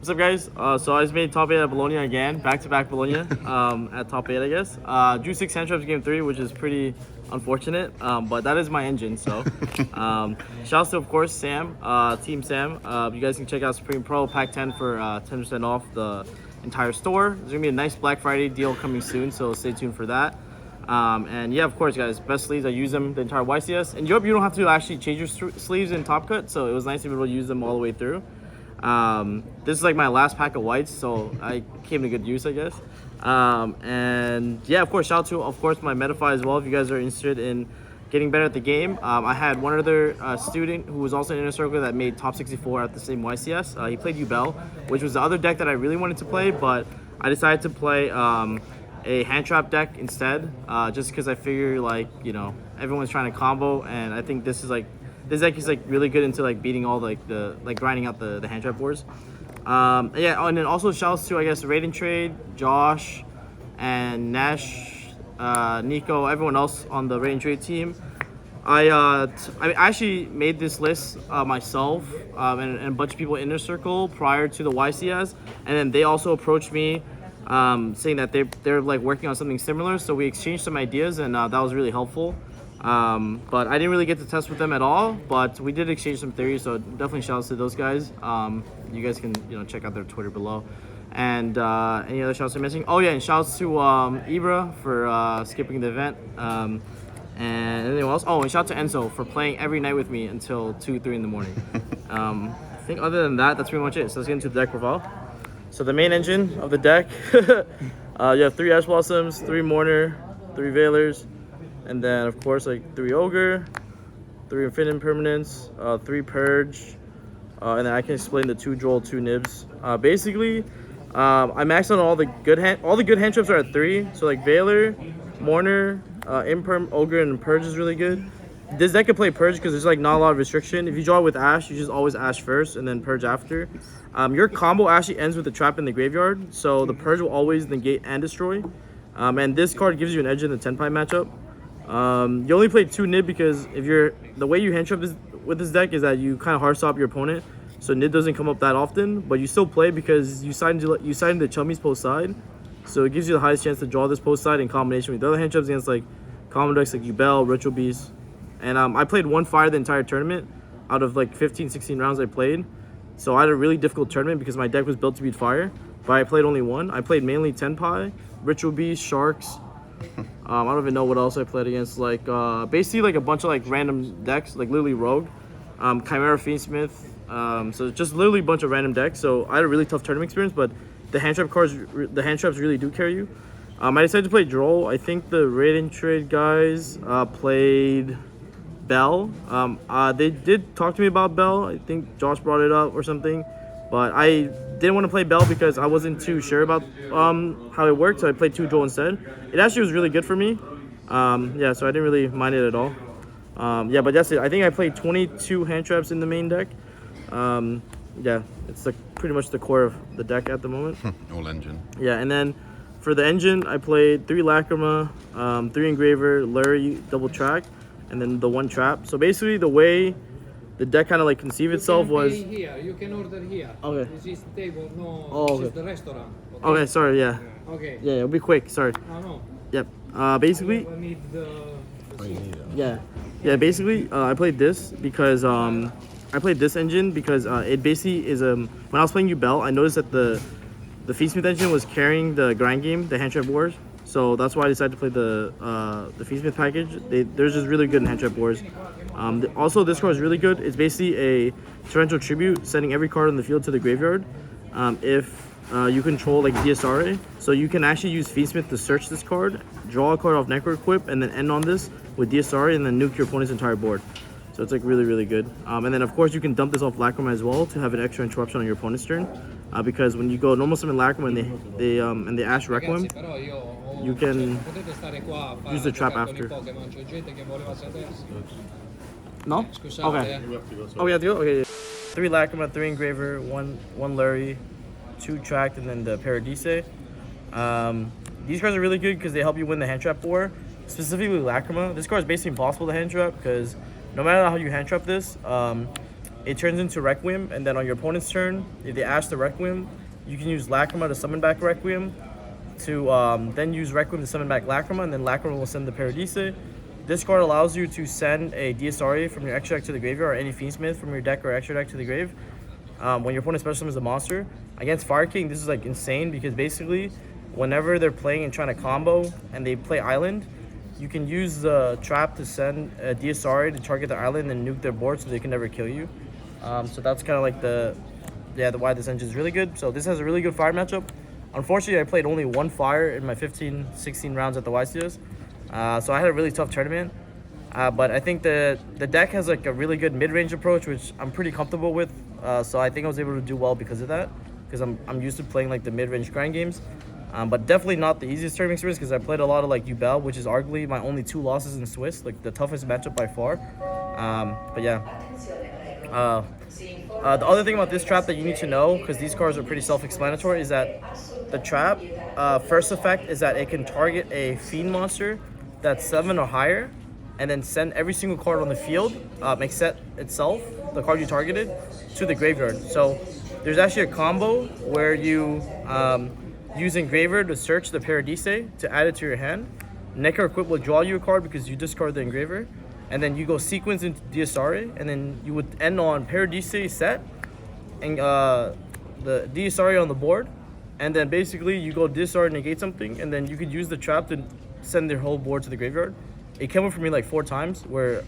What's up, guys? So I just made top 8 at Bologna again, back-to-back Bologna at top 8, I guess. Drew 6 hand traps game 3, which is pretty unfortunate, but that is my engine, so. Shouts to, of course, Sam, Team Sam. You guys can check out Supreme Pro Pack 10 for 10% off the entire store. There's gonna be a nice Black Friday deal coming soon, so stay tuned for that. And yeah, of course, guys, best sleeves. I use them the entire YCS. In Europe, you don't have to actually change your sleeves in Top Cut, so it was nice to be able to use them all the way through. This is like my last pack of whites, so I came to good use, I guess. And yeah, of course, shout out to, of course, my Metafy as well. If you guys are interested in getting better at the game, I had one other student who was also in Inner Circle that made top 64 at the same YCS. He played Yugioh, which was the other deck that I really wanted to play, but I decided to play a hand trap deck instead, just because I figure, like, you know, everyone's trying to combo, and I think this deck is like really good into like beating all like the grinding out the hand trap boards. Yeah, and then also shouts to, I guess, Raid and Trade, Josh, and Nash, Nico, everyone else on the Raid and Trade team. I actually made this list myself and a bunch of people in Inner Circle prior to the YCS, and then they also approached me saying that they're like working on something similar, so we exchanged some ideas, and that was really helpful. But I didn't really get to test with them at all, but we did exchange some theories, so definitely shouts to those guys. You guys can, you know, check out their Twitter below. And any other shouts I'm missing? Oh yeah, and shouts to Ibra for skipping the event. And anyone else? Oh, and shout to Enzo for playing every night with me until 2, 3 in the morning. I think other than that, that's pretty much it. So let's get into the deck profile. So the main engine of the deck, you have 3 Ash Blossoms, 3 Mourner, 3 Veilers, and then, of course, like 3 Ogre, 3 Infinite Permanents, 3 Purge, and then I can explain the 2 Droll, 2 Nibs. Basically, I maxed on all the good hand traps are at 3. So like Veiler, Mourner, Imperm, Ogre, and Purge is really good. This deck can play Purge because there's like not a lot of restriction. If you draw with Ash, you just always Ash first and then Purge after. Your combo actually ends with the trap in the graveyard, so the Purge will always negate and destroy. And this card gives you an edge in the 10-pie matchup. You only play 2 Nib because the way you hand trap with this deck is that you kind of hard stop your opponent, so Nib doesn't come up that often, but you still play because you signed the Chummies post side, so it gives you the highest chance to draw this post side in combination with the other hand traps against like common decks like Yubel, Ritual Beast. And I played 1 fire the entire tournament out of like 15-16 rounds I played, so I had a really difficult tournament because my deck was built to beat fire, but I played only 1. I played mainly 10-pie, Ritual Beast, Sharks. I don't even know what else I played against. Like basically like a bunch of like random decks, like literally Rogue, Chimera Fiendsmith. So just literally a bunch of random decks. So I had a really tough tournament experience, but the hand traps really do carry you. I decided to play Droll. I think the Raid and Trade guys played Bell. They did talk to me about Bell. I think Josh brought it up or something, but I didn't want to play Bell because I wasn't too sure about how it worked, so I played 2 Droll instead. It actually was really good for me. Yeah, so I didn't really mind it at all. Yeah, but that's it. I think I played 22 hand traps in the main deck. Yeah, it's pretty much the core of the deck at the moment. All engine. Yeah, and then for the engine, I played 3 Lacrima, 3 Engraver, Lurie, double track, and then the 1 trap. So basically the way the deck kind of like conceived itself was... Here. You can order here. Okay. This is the table, no, oh, this is the restaurant. Okay, sorry, yeah. Okay. Yeah, it'll be quick, sorry. No. Yep. Basically... I need the Yeah, basically, I played this because I played this engine because it basically is when I was playing Yubel, I noticed that the Fiendsmith engine was carrying the grind game, the hand trap wars. So that's why I decided to play the Fiendsmith package. They're just really good in hand trap wars. Also, this card is really good. It's basically a torrential tribute, sending every card on the field to the graveyard. If you control like DSRA, so you can actually use Fiendsmith to search this card, draw a card off Necro Equip, and then end on this with DSRA, and then nuke your opponent's entire board. So it's like really, really good. And then of course you can dump this off Lacrima as well to have an extra interruption on your opponent's turn. Because when you go normal summon Lacrima and they Ash Requiem, you can use the trap after. No? Okay. Oh, we have to go? Okay. 3 Lacrima, 3 Engraver, 1 Lurie, 2 Tracked, and then the Paradise. These cards are really good because they help you win the hand trap war. Specifically Lacrima. This card is basically impossible to hand trap because no matter how you hand trap this, it turns into Requiem, and then on your opponent's turn, if they ash the Requiem, you can use Lacrima to summon back Requiem, to then use Requiem to summon back Lacrima, and then Lacrima will send the Paradise. This card allows you to send a DSRA from your extra deck to the graveyard, or any Fiendsmith from your deck or extra deck to the grave. When your opponent special summons a monster. Against Fire King, this is like insane because basically, whenever they're playing and trying to combo and they play Island, you can use the trap to send a DSRA to target the island and nuke their board so they can never kill you. So that's kind of like the why this engine is really good. So this has a really good fire matchup. Unfortunately, I played only one fire in my 15, 16 rounds at the YCS. So I had a really tough tournament. But I think the deck has like a really good mid-range approach, which I'm pretty comfortable with. So I think I was able to do well because of that, because I'm used to playing like the mid-range grind games. But definitely not the easiest tournament experience because I played a lot of like Yugioh, which is arguably my only 2 losses in Swiss, like the toughest matchup by far. But yeah. The other thing about this trap that you need to know, because these cards are pretty self-explanatory, is that the trap, first effect is that it can target a Fiend monster that's 7 or higher, and then send every single card on the field, except itself, the card you targeted, to the graveyard. So there's actually a combo where you using Graveyard to search the Paradise to add it to your hand. Necker Equip will draw you a card because you discard the Engraver, and then you go sequence into DSRA, and then you would end on Paradise set and the DSRA on the board, and then basically you go DSRA negate something, and then you could use the trap to send their whole board to the graveyard. It came up for me like 4 times where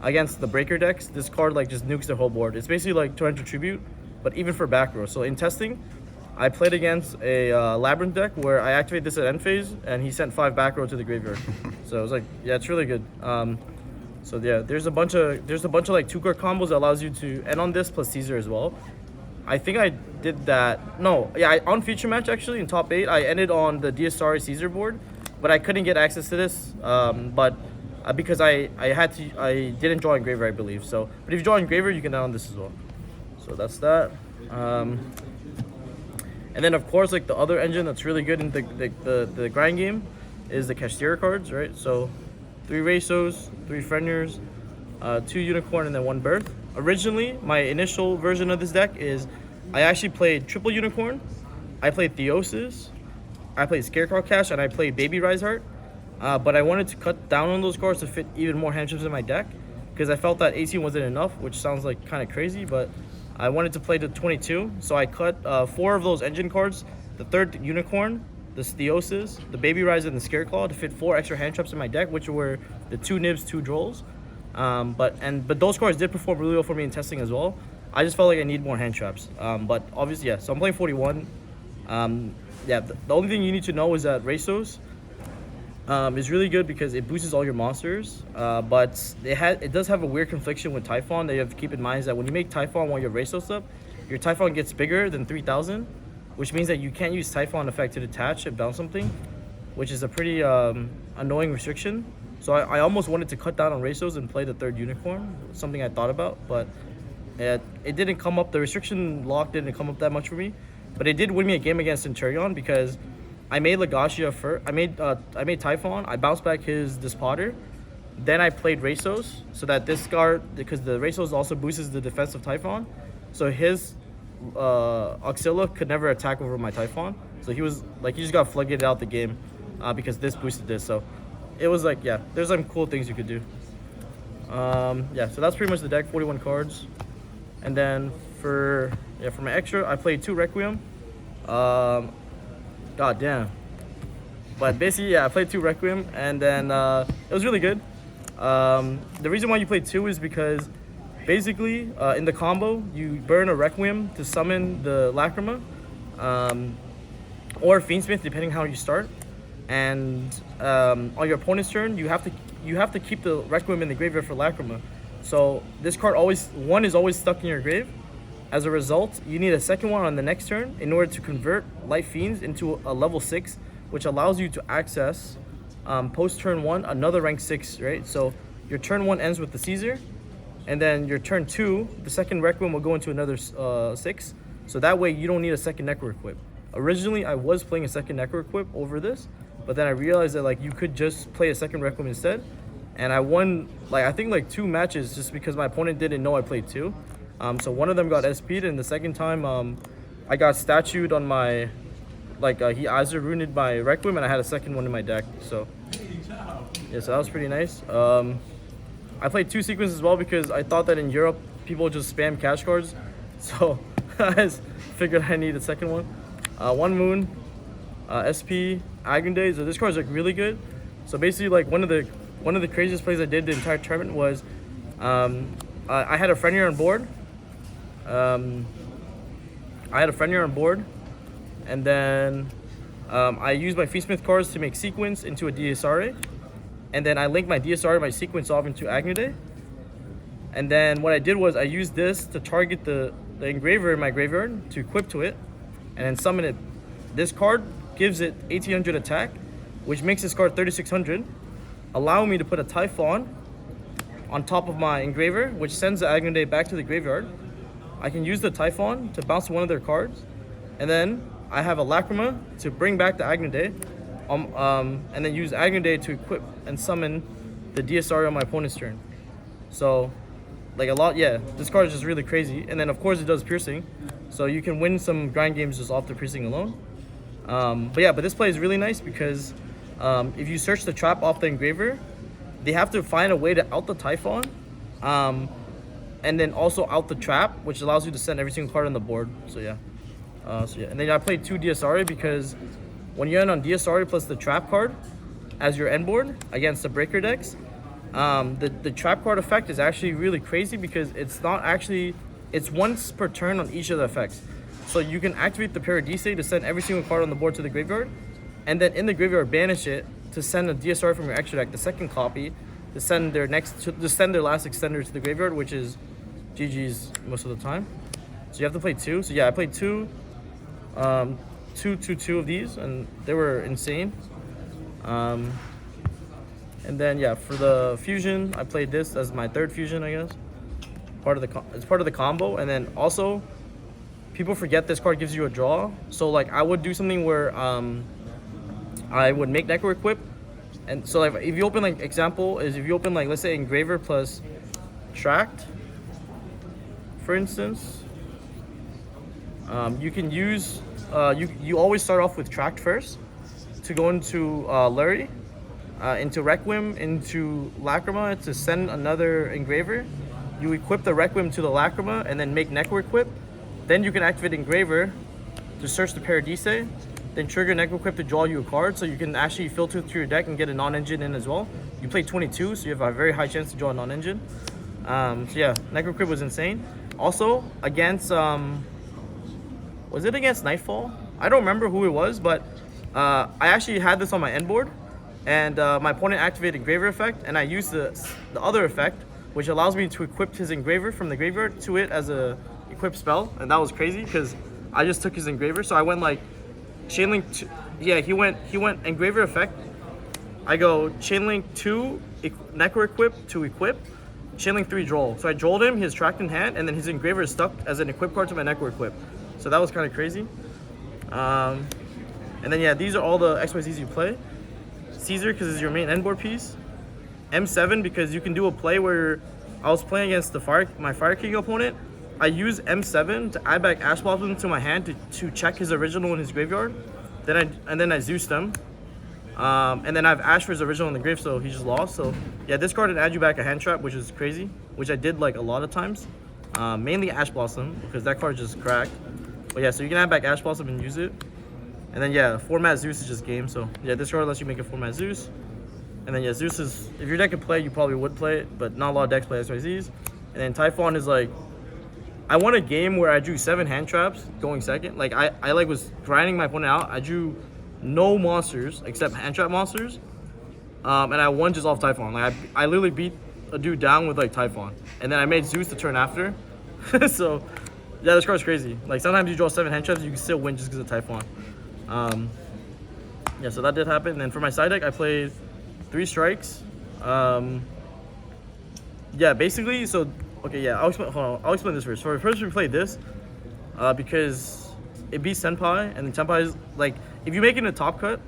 against the breaker decks, this card like just nukes their whole board. It's basically like Torrential Tribute, but even for back row. So in testing, I played against a Labyrinth deck where I activate this at end phase, and he sent 5 back row to the graveyard. So I was like, yeah, it's really good. So yeah, there's a bunch of like 2-card combos that allows you to end on this plus Caesar as well. I think I did that. No, yeah, on feature match actually in top 8, I ended on the DSR Caesar board, but I couldn't get access to this. Because I didn't draw in Graveyard, I believe. So, but if you draw in Graveyard, you can end on this as well. So that's that. And then of course, like the other engine that's really good in the grind game is the Cashier cards, right? So 3 Racos, 3 Fenrirs, 2 Unicorn, and then 1 Birth. Originally, my initial version of this deck is I actually played triple Unicorn, I played Theosis, I played Scarecrow Cash, and I played Baby Riseheart. But I wanted to cut down on those cards to fit even more hand chips in my deck because I felt that 18 wasn't enough, which sounds like kind of crazy, but I wanted to play the 22. So I cut 4 of those engine cards, the 3rd Unicorn, the Theosis, the Baby Rise, and the Scareclaw to fit 4 extra hand traps in my deck, which were the 2 Nibs, 2 Drolls. But those cards did perform really well for me in testing as well. I just felt like I need more hand traps. But obviously, yeah, so I'm playing 41. The only thing you need to know is that Racos is really good because it boosts all your monsters, but it does have a weird confliction with Typhon that you have to keep in mind, is that when you make Typhon while you have Racos up, your Typhon gets bigger than 3000, which means that you can't use Typhon effect to detach and bounce something, which is a pretty annoying restriction. So I almost wanted to cut down on Racos and play the 3rd Unicorn, something I thought about, but it didn't come up. The restriction lock didn't come up that much for me, but it did win me a game against Centurion because I made Legacia first. I made Typhon. I bounced back his Despotter. Then I played Racos so that this card, because the Racos also boosts the defense of Typhon, so his Auxilla could never attack over my Typhon. So he just got floodgated out the game because this boosted this. So it was like, yeah, there's some cool things you could do. So that's pretty much the deck, 41 cards. And then for my extra, I played 2 Requiem. God damn. But basically, yeah, I played 2 Requiem, and then it was really good. The reason why you play 2 is because basically in the combo, you burn a Requiem to summon the Lacrima, or Fiendsmith, depending how you start. And on your opponent's turn, you have to keep the Requiem in the graveyard for Lacrima. So this card one is always stuck in your grave. As a result, you need a second one on the next turn in order to convert Light Fiends into a level 6, which allows you to access post turn 1 another rank 6, right? So your turn 1 ends with the Caesar, and then your turn 2, the second Requiem will go into another 6. So that way you don't need a second Necro Equip. Originally, I was playing a second Necro Equip over this, but then I realized that like you could just play a second Requiem instead. And I won I think 2 matches just because my opponent didn't know I played 2. So one of them got SP'd, and the second time I got statued on my, he either ruined my Requiem, and I had a second one in my deck. So yeah, so that was pretty nice. I played 2 sequences as well because I thought that in Europe people just spam cash cards, so I just figured I need a second one. 1 Moon, SP, Agunde. So this card's like really good. So basically, like one of the craziest plays I did the entire tournament was I had a friend here on board. And then I used my Fiendsmith cards to make sequence into a DSRA, and then I linked my DSRA, my sequence off into Agunde. And then what I did was I used this to target the engraver in my graveyard to equip to it, and then summon it. This card gives it 1800 attack, which makes this card 3600, allowing me to put a Typhon on top of my engraver, which sends the Agunde back to the graveyard. I can use the Typhon to bounce one of their cards, and then I have a Lacrima to bring back the Agunde, and then use Agunde to equip and summon the DSR on my opponent's turn. So, like this card is just really crazy. And then of course it does piercing, so you can win some grind games just off the piercing alone. But this play is really nice because if you search the trap off the engraver, they have to find a way to out the Typhon, and then also out the trap, which allows you to send every single card on the board. So yeah. And then I played 2 DSRA because when you end on DSRA plus the trap card as your end board against the breaker decks, the trap card effect is actually really crazy because it's once per turn on each of the effects. So you can activate the Paradise to send every single card on the board to the graveyard, and then in the graveyard banish it to send a DSR from your extra deck, the second copy, to send their last extender to the graveyard, which is GG's most of the time. So you have to play 2. So yeah, I played 2 of these, and they were insane. And then yeah, for the fusion, I played this as my 3rd fusion, I guess. It's part of the combo, and then also people forget this card gives you a draw. So like I would do something where I would make Necro Equip, and so like if you open let's say Engraver plus Tract, for instance, you can use you always start off with Tract first to go into Lurie, into Requiem, into Lacrima to send another Engraver. You equip the Requiem to the Lacrima and then make Necro Equip. Then you can activate Engraver to search the Paradise, then trigger Necro Equip to draw you a card, so you can actually filter through your deck and get a non-engine in as well. You play 22, so you have a very high chance to draw a non-engine. So yeah, Necro Equip was insane. Also, against, was it against Nightfall? I don't remember who it was, but I actually had this on my end board, and my opponent activated Engraver effect, and I used the other effect, which allows me to equip his Engraver from the graveyard to it as a equip spell, and that was crazy because I just took his Engraver. So I went like Chainlink, he went Engraver effect. I go Chainlink 2, Necro Equip to equip, Chainlink 3 draw. So I drawed him, his Tract in hand, and then his Engraver is stuck as an equip card to my Necro Equip. So that was kind of crazy. And then yeah, these are all the XYZs you play. Caesar because it's your main end board piece. M7 because you can do a play where I was playing against my Fire King opponent. I use M7 to add back Ash Blossom to my hand to check his original in his graveyard. Then I Zeus them. And then I have Ash for his original in the grave, so he just lost. So yeah, this card would add you back a hand trap, which is crazy, which I did like a lot of times. Mainly Ash Blossom because that card just cracked. But yeah, so you can add back Ash Blossom and use it. And then yeah, format Zeus is just game. So yeah, this card lets you make a format Zeus. And then yeah, Zeus is, if your deck could play, you probably would play it, but not a lot of decks play XYZs. And then Typhon is like, I won a game where I drew 7 hand traps going second. Like I was grinding my opponent out. I drew no monsters except hand trap monsters. And I won just off Typhon. Like I literally beat a dude down with like Typhon. And then I made Zeus the turn after. So yeah, this card's crazy. Like sometimes you draw 7 hand traps, you can still win just because of Typhon. Yeah, so that did happen. And then for my side deck, I played 3 strikes. Yeah, basically, so okay, yeah, I'll explain this first. So first we played this because it beats Senpai, and then Senpai is like, if you make it in a top cut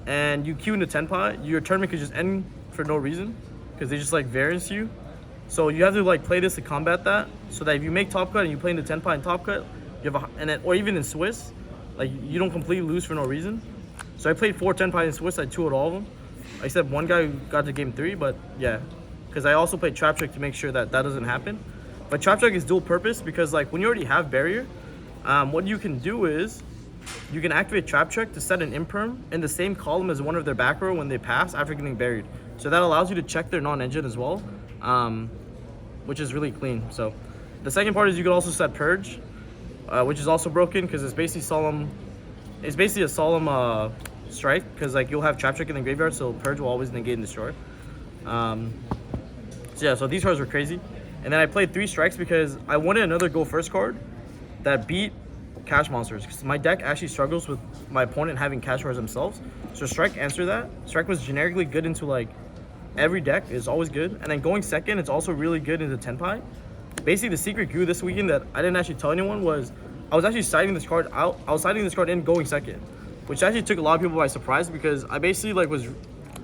and you queue into Tenpai, your tournament could just end for no reason because they just like variance you. So you have to like play this to combat that, so that if you make top cut and you play into 10 pie and top cut, you have or even in Swiss, like you don't completely lose for no reason. So I played 4 10 pie in Swiss. I 2'd all of them, except one guy who got to game 3. But yeah, because I also played trap trick to make sure that doesn't happen. But trap trick is dual purpose because like when you already have barrier, what you can do is you can activate trap trick to set an imperm in the same column as one of their back row when they pass after getting buried. So that allows you to check their non-engine as well, which is really clean. So the second part is you can also set purge, which is also broken because it's basically solemn. It's basically a solemn strike because like you'll have trap trick in the graveyard, so purge will always negate and destroy. So yeah, so these cards were crazy. And then I played 3 strikes because I wanted another go first card that beat cash monsters, because my deck actually struggles with my opponent having cash cards themselves. So strike answered that. Strike was generically good into like every deck, is always good. And then going second, it's also really good into 10 pie. Basically the secret goo this weekend that I didn't actually tell anyone was I was actually siding this card out. I was siding this card in going second, which actually took a lot of people by surprise because I basically like was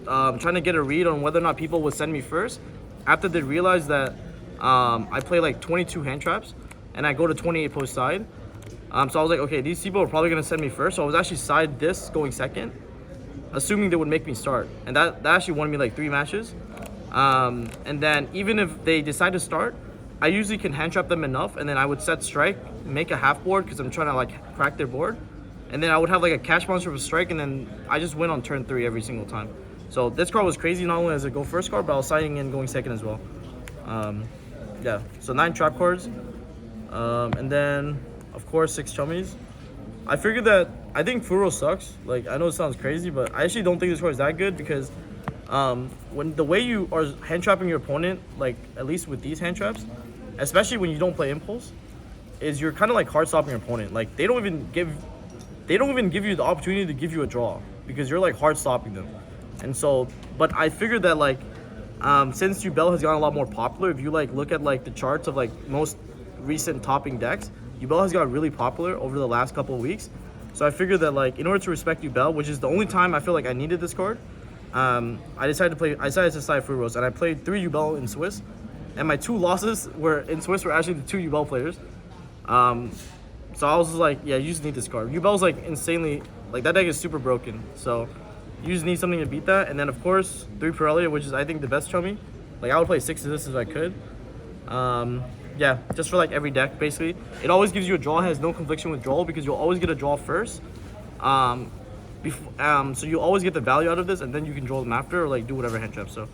trying to get a read on whether or not people would send me first after they realized that I play like 22 hand traps and I go to 28 post side. So I was like, okay, these people are probably gonna send me first. So I was actually side this going second, assuming they would make me start. And that actually won me like 3 matches. And then even if they decide to start, I usually can hand trap them enough, and then I would set strike, make a half board because I'm trying to like crack their board. And then I would have like a cash monster with strike, and then I just win on turn 3 every single time. So this card was crazy, not only as a go first card, but I was siding in going second as well. Yeah, so 9 trap cards. And then of course 6 chummies. I figured that I think Furo sucks. Like I know it sounds crazy, but I actually don't think this card is that good because when the way you are hand trapping your opponent, like at least with these hand traps, especially when you don't play impulse, is you're kind of like hard stopping your opponent. Like they don't even give you the opportunity to give you a draw because you're like hard stopping them. And so, but I figured that like since Yugioh has gotten a lot more popular, if you like look at like the charts of like most recent topping decks, Yugioh has got really popular over the last couple of weeks. So I figured that like in order to respect Yugioh, which is the only time I feel like I needed this card, I decided to side Furos, and I played 3 Yugioh in Swiss, and my 2 losses were in Swiss were actually the 2 Yugioh players. So I was just like, yeah, you just need this card. Yugioh's like insanely, like that deck is super broken. So you just need something to beat that. And then of course 3 Pirelli, which is I think the best chummy. Like I would play 6 of this if I could. Yeah, just for like every deck basically. It always gives you a draw, has no confliction with draw because you'll always get a draw first. So you always get the value out of this, and then you can draw them after or like do whatever hand trap. So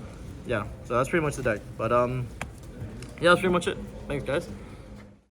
yeah, so that's pretty much the deck. But yeah, that's pretty much it. Thanks guys.